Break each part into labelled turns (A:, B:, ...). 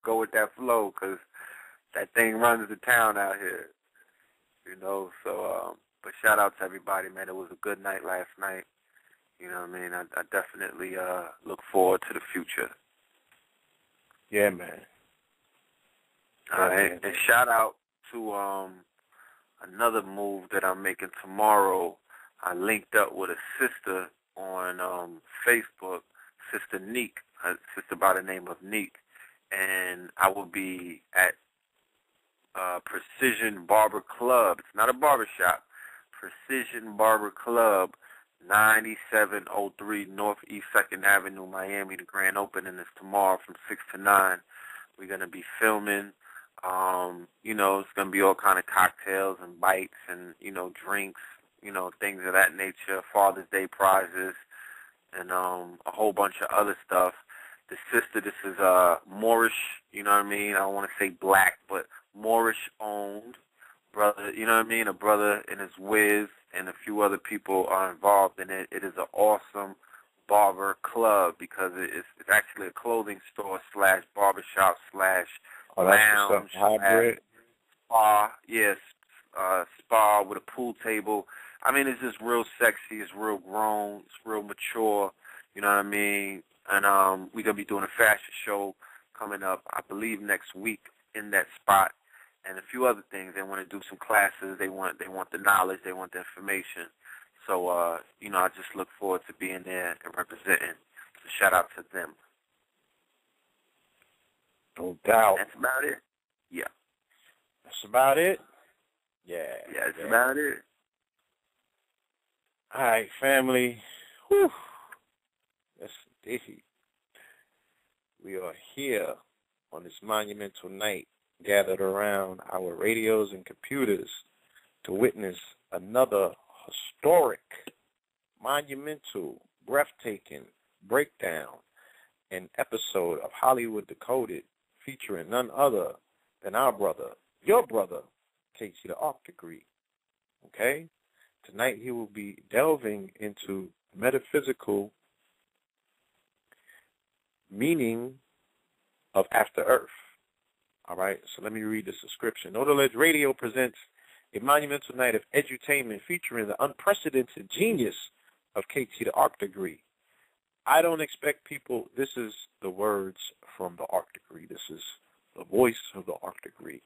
A: go with that flow, because that thing runs the town out here, you know. So, but shout out to everybody, man. It was a good night last night. You know what I mean? I definitely look forward to the future.
B: Yeah, man.
A: And shout out to another move that I'm making tomorrow. I linked up with a sister on Facebook, Sister Neek, a sister by the name of Neek, and I will be at Precision Barber Club. It's not a barber shop. Precision Barber Club, 9703 Northeast 2nd Avenue, Miami. The grand opening is tomorrow from 6 to 9. We're going to be filming. You know, it's going to be all kind of cocktails and bites and, you know, drinks, you know, things of that nature, Father's Day prizes, and a whole bunch of other stuff. The sister, this is Moorish, you know what I mean? I don't want to say black, but Moorish-owned brother, you know what I mean? A brother and his whiz and a few other people are involved in it. It is an awesome barber club because it's actually a clothing store slash barbershop slash lounge,
B: hybrid
A: spa, yes, spa with a pool table. I mean, it's just real sexy. It's real grown. It's real mature. You know what I mean? And we're gonna be doing a fashion show coming up, I believe, next week in that spot, and a few other things. They want to do some classes. They want the knowledge. They want the information. So you know, I just look forward to being there and representing. So shout out to them.
B: No doubt.
A: That's about it. Yeah.
B: That's about it? Yeah.
A: Yeah, that's about it.
B: All right, family. Whew. That's indeed. We are here on this monumental night, gathered around our radios and computers to witness another historic, monumental, breathtaking breakdown and episode of Hollywood Decoded, featuring none other than our brother, your brother, KT the Arc Degree. Okay? Tonight he will be delving into metaphysical meaning of After Earth. All right? So let me read the subscription. Notaledge Radio presents a monumental night of edutainment featuring the unprecedented genius of KT the Arc Degree. I don't expect people, this is the words from the Arc Degree. This is the voice of the Arc Degree.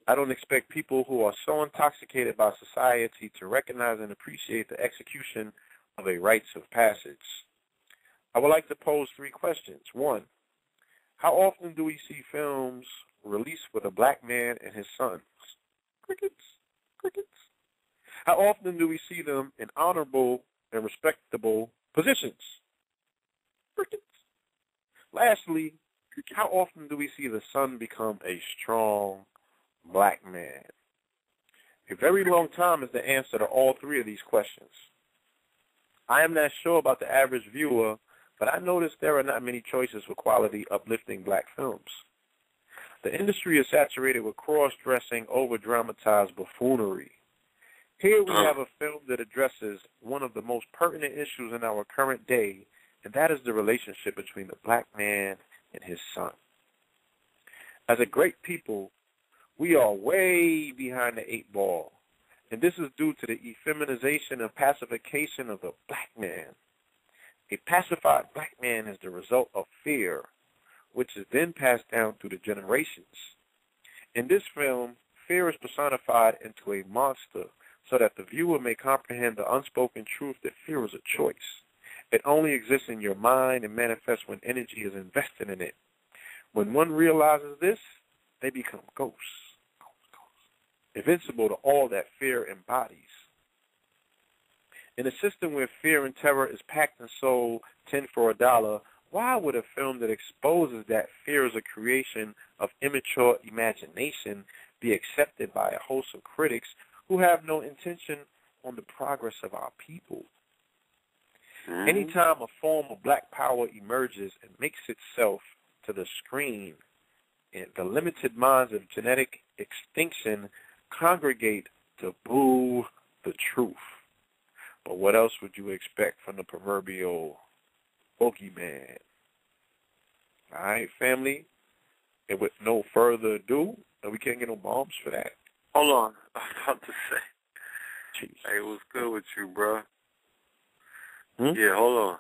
B: I don't expect people who are so intoxicated by society to recognize and appreciate the execution of a rites of passage. I would like to pose 3 questions. 1, how often do we see films released with a black man and his son? Crickets, crickets. How often do we see them in honorable and respectable positions? Crickets. Lastly, how often do we see the son become a strong black man? A very long time is the answer to all 3 of these questions. I am not sure about the average viewer, but I notice there are not many choices for quality, uplifting black films. The industry is saturated with cross-dressing, over-dramatized buffoonery. Here we have a film that addresses one of the most pertinent issues in our current day, and that is the relationship between the black man and his son. As a great people, we are way behind the 8 ball, and this is due to the effeminization and pacification of the black man. A pacified black man is the result of fear, which is then passed down through the generations. In this film, fear is personified into a monster so that the viewer may comprehend the unspoken truth that fear is a choice. It only exists in your mind and manifests when energy is invested in it. When one realizes this, they become ghosts, invincible to all that fear embodies. In a system where fear and terror is packed and sold 10 for $1, why would a film that exposes that fear is a creation of immature imagination be accepted by a host of critics who have no intention on the progress of our people? Anytime a form of black power emerges and makes itself to the screen, the limited minds of genetic extinction congregate to boo the truth. But what else would you expect from the proverbial boogeyman? All right, family? And with no further ado, and we can't get no bombs for that.
A: Hold on. I was about to say.
B: Jeez.
A: Hey, what's good with you, bro?
B: Hmm?
A: Yeah, hold on.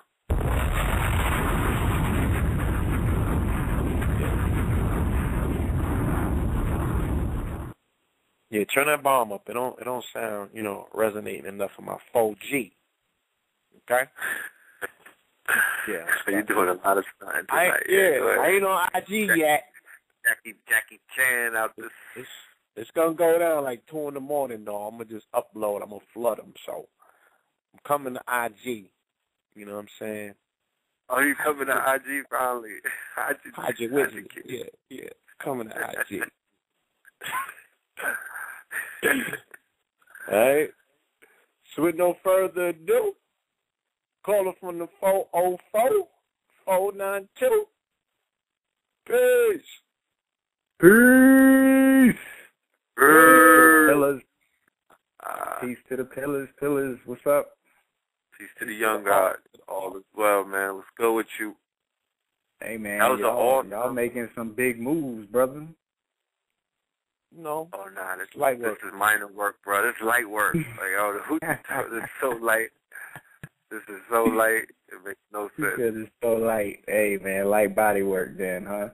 B: Yeah, turn that bomb up. It don't sound, resonating enough for my 4G. Okay? Yeah.
A: So you're doing a lot of stuff tonight.
B: I ain't on IG yet.
A: Jackie Chan out this.
B: It's gonna go down like 2 in the morning though. I'm gonna just upload. I'm gonna flood them. So I'm coming to IG. You know what I'm saying?
A: Oh, you coming to IG finally?
B: IG with me. Yeah. Coming to IG. All right. So with no further ado, caller from the 404-492. Peace.
C: Peace.
A: Pillars.
C: Peace to the pillars. What's up?
A: Peace to the young God. All is well, man. What's good with you?
C: Hey, man,
A: That was
C: y'all making some big moves, brother.
B: No.
A: Oh, nah, this
B: light work.
A: This is minor work, bro. This is light work. Like, this is so light. This is so light. It makes no sense.
C: Because it's so light. Hey, man, light body work then, huh?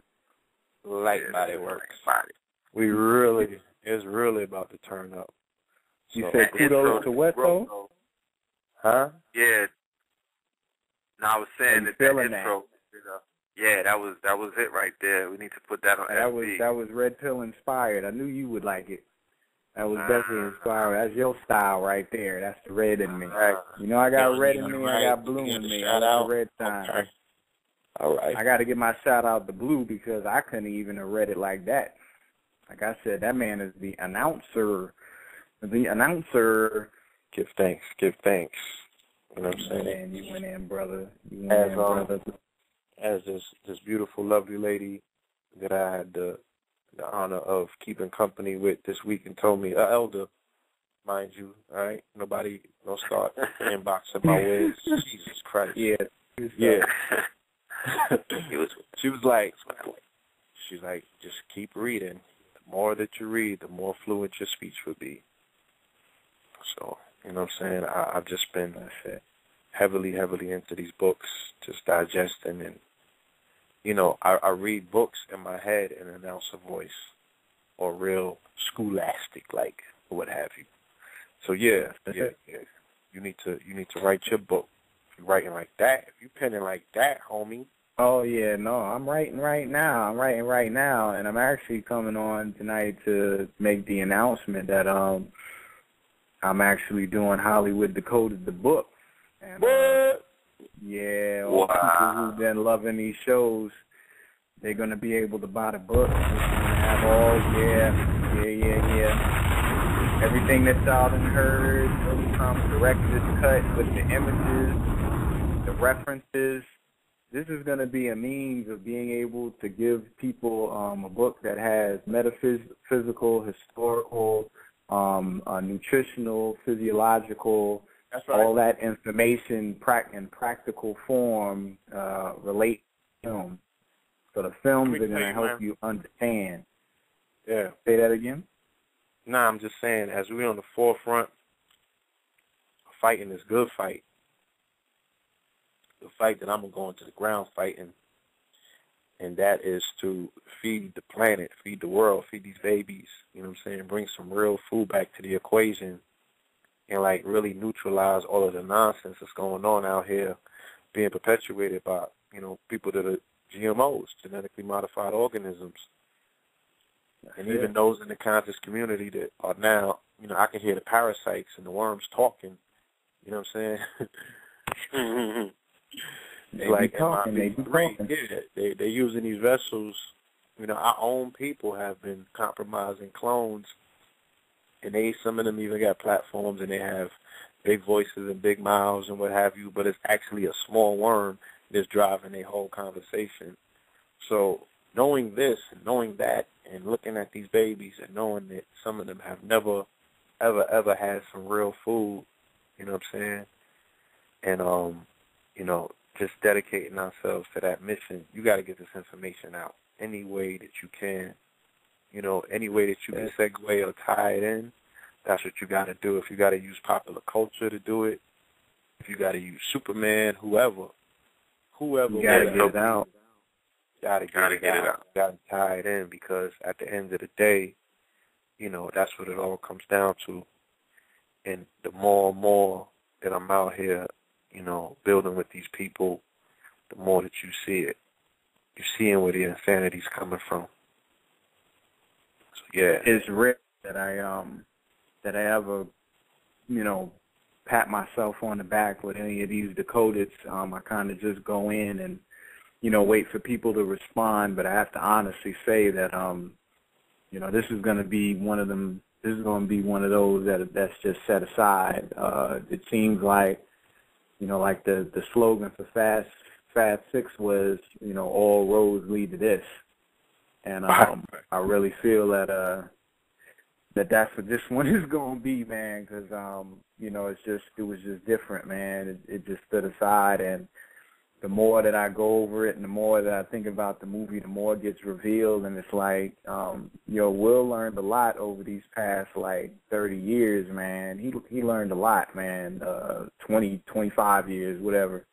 B: Light body work.
A: Body.
B: It's really about to turn up.
C: You said kudos to what, though?
B: Huh?
A: Yeah. No, I was saying that intro, yeah, that was it right there. We need to put that on FB.
C: That was Red Pill inspired. I knew you would like it. That was definitely inspired. That's your style right there. That's the red in me. You know, I got red in me. I got blue in me. I got the red sign.
B: Okay. All right.
C: I got to give my shout out to Blue because I couldn't even have read it like that. Like I said, that man is the announcer. The announcer.
B: Give thanks. You know what I'm saying?
C: Man, you went in, brother. Brother.
B: As this beautiful, lovely lady that I had the honor of keeping company with this week and told me, elder, mind you, all right? Nobody, don't start inboxing my wigs. Jesus Christ.
C: Yeah.
B: She was like, just keep reading. The more that you read, the more fluent your speech would be. So, you know what I'm saying? I've just been heavily into these books, just digesting and, I read books in my head in an announcer voice or real scholastic, like, or what have you. So, yeah. You need to write your book. If you're writing like that, if you're penning like that, homie.
C: Oh, yeah, no, I'm writing right now, and I'm actually coming on tonight to make the announcement that I'm actually doing Hollywood Decoded the book. And,
B: what?
C: Yeah, all people who've been loving these shows, they're going to be able to buy the book. They're going to have everything that y'all done heard, from director's cut with the images, the references. This is going to be a means of being able to give people a book that has metaphysical, historical, nutritional, physiological,
B: that's right,
C: all that information in practical form relate to film. So the films are going to help you understand.
B: Yeah.
C: Say that again?
B: Nah, I'm just saying, as we're on the forefront of fighting this good fight, the fight that I'm going to the ground fighting, and that is to feed the planet, feed the world, feed these babies, you know what I'm saying, bring some real food back to the equation and, like, really neutralize all of the nonsense that's going on out here being perpetuated by, people that are GMOs, genetically modified organisms. And even those in the conscious community that are now, I can hear the parasites and the worms talking, you know what I'm saying?
C: They be talking.
B: Yeah, they're using these vessels. Our own people have been compromising clones, and some of them even got platforms, and they have big voices and big mouths and what have you, but it's actually a small worm that's driving their whole conversation. So knowing this and knowing that and looking at these babies and knowing that some of them have never, ever had some real food, you know what I'm saying? And, just dedicating ourselves to that mission. You got to get this information out. any way that you can. You know, any way that you can segue or tie it in, that's what you got to do. If you got to use popular culture to do it, if you got to use Superman, whoever,
C: you gotta get it out.
B: Gotta get it out. Gotta tie it in, because at the end of the day, you know, that's what it all comes down to. And the more and more that I'm out here, you know, building with these people, the more that you see it. You're seeing where the insanity's coming from. So yeah,
C: It's rare that I ever, you know, pat myself on the back with any of these Decodeds. I kind of just go in and, you know, wait for people to respond. But I have to honestly say that, you know, this is going to be one of them. This is going to be one of those that's just set aside. It seems like, you know, like the slogan for Fast 6 was, you know, all roads lead to this. And I really feel that that's what this one is going to be, man, because, you know, it was just different, man. It just stood aside, and the more that I go over it and the more that I think about the movie, the more it gets revealed, and it's like, you know, Will learned a lot over these past, 30 years, man. He learned a lot, man, 20, 25 years, whatever.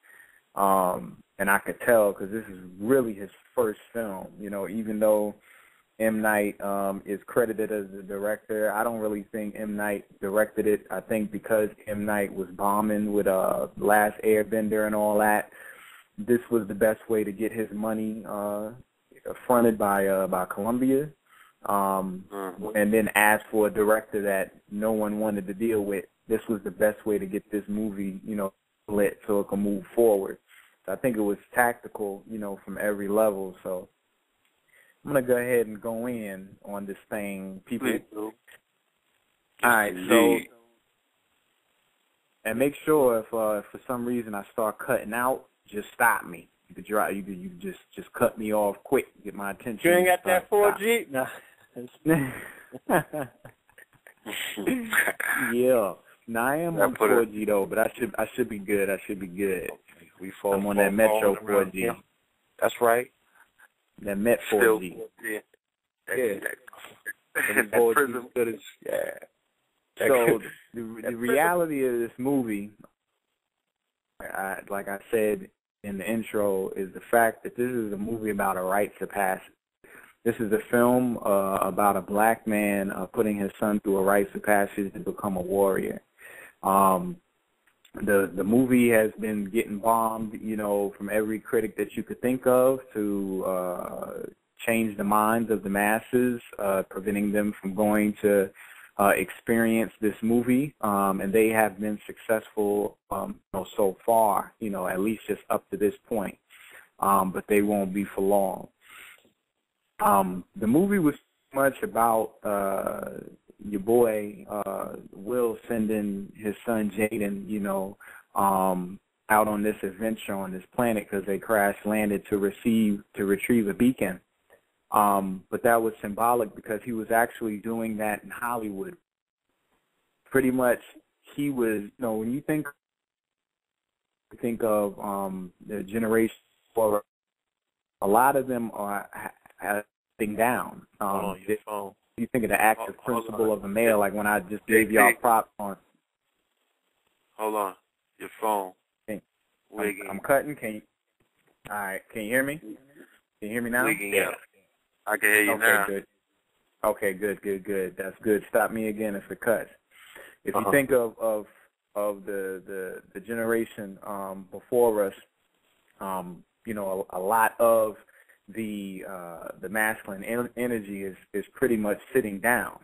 C: And I could tell, because this is really his first film, you know, even though M. Night is credited as the director. I don't really think M. Night directed it. I think because M. Night was bombing with Last Airbender and all that, this was the best way to get his money fronted by Columbia, and then ask for a director that no one wanted to deal with. This was the best way to get this movie, you know, lit so it can move forward. So I think it was tactical, you know, from every level. So I'm going to go ahead and go in on this thing, people. All right, so, and make sure if for some reason I start cutting out, just stop me. You could just cut me off quick, get my attention.
B: You ain't got that 4G? No.
C: Yeah. Now I am on 4G though, but I should be good. I should be good. I'm on that Metro 4G.
B: That's right.
C: That Met 4G.
B: Yeah.
C: That 4G good as, yeah. So the reality of this movie, like I said in the intro, is the fact that this is a movie about a rites of passage. This is a film about a black man putting his son through a rites of passage to become a warrior. The movie has been getting bombed, you know, from every critic that you could think of to change the minds of the masses, preventing them from going to experience this movie. And they have been successful, you know, so far, you know, at least just up to this point. But they won't be for long. The movie was much about your boy Will sending his son Jaden, you know, out on this adventure on this planet because they crash landed to retrieve a beacon. But that was symbolic because he was actually doing that in Hollywood. Pretty much, he was, you know, when you think of the generation, for a lot of them are having down. You think of the active principle of a male, like when I just gave y'all props on.
B: Hold on, your phone.
C: I'm cutting. All right, can you hear me? Can you hear me now?
B: Yeah. I can hear you now.
C: Good. Okay, good. That's good. Stop me again if it cuts. If you think of the generation before us, you know, a lot of the masculine energy is pretty much sitting down.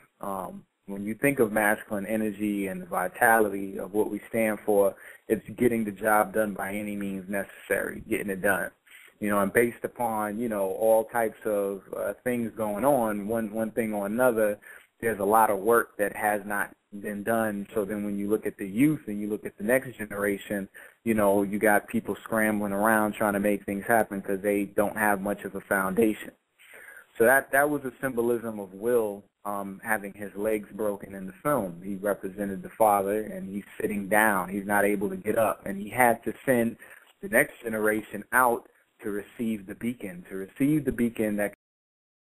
C: When you think of masculine energy and the vitality of what we stand for, it's getting the job done by any means necessary, getting it done. You know, and based upon, you know, all types of things going on, one thing or another, there's a lot of work that has not been done. So then when you look at the youth and you look at the next generation, you know, you got people scrambling around trying to make things happen because they don't have much of a foundation. So that was a symbolism of Will having his legs broken in the film. He represented the father, and he's sitting down. He's not able to get up. And he had to send the next generation out to receive the beacon that